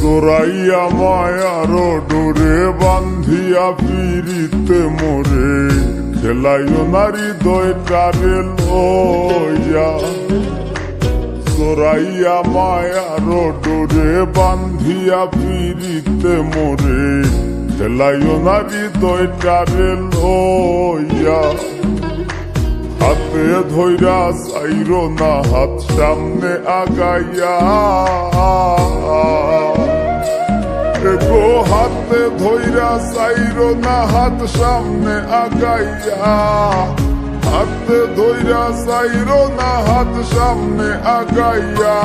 জোরাইয়া মায়ার ডোরে বান্ধিয়া পিরিতে মোরে খেলাইও নারী দয়টারে লইয়া। জোরাইয়া মায়ার ডোরে বান্ধিয়া পিরিতে মোরে খেলাইও নারী দয়টারে লইয়া। হাতে ধইরা চাইরো না হাত সামনে আগাইয়া, গো হাতে ধইরা চাইরো না হাত সামনে আগাইয়া। হাতে ধইরা চাইরো না হাত সামনে আগাইয়া।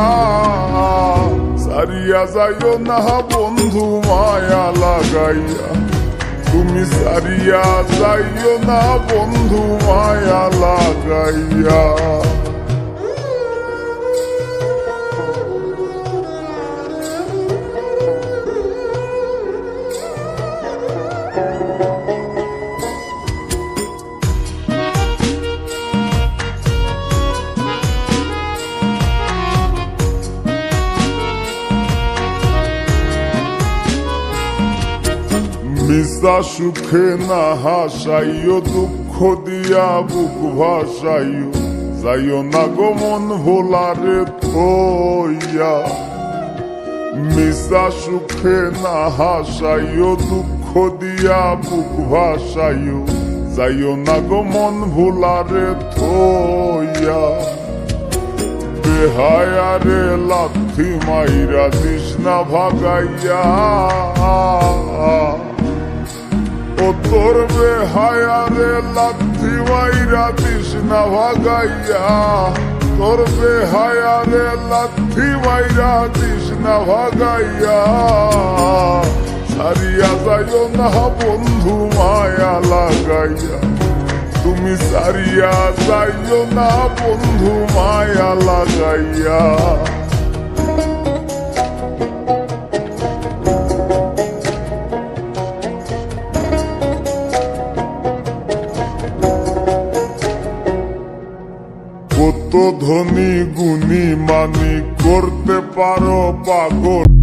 সারিয়া যাইও না বন্ধু মায়া লাগাইয়া, তুমি সারিয়া যাইও না বন্ধু মায়া লাগাইয়া। মিশা সুখে না হাসাইও, দুঃখ দিয়া বুক ভাসাইও, যাইও না গো মন ভোলারে থইয়া। মিশা সুখে না হাসাইও, দুঃখ দিয়া বুক ভাসাইও, যাইও না গো মন ভোলারে থইয়া। বেহায়ারে লাথি মাইরা দিস না ভাগাইয়া, ও তোর বেহায়ারে লাথি মাইরা দিস না ভাগাইয়া। তোর বেহায়ারে লাথি মাইরা দিস না ভাগাইয়া। সারিয়া যাইও না বন্ধু মায়া লাগাইয়া, তুমি সারিয়া যাইও না বন্ধু মায়া লাগাইয়া। কত ধনী গুণী মানি করতে পারো পাগল।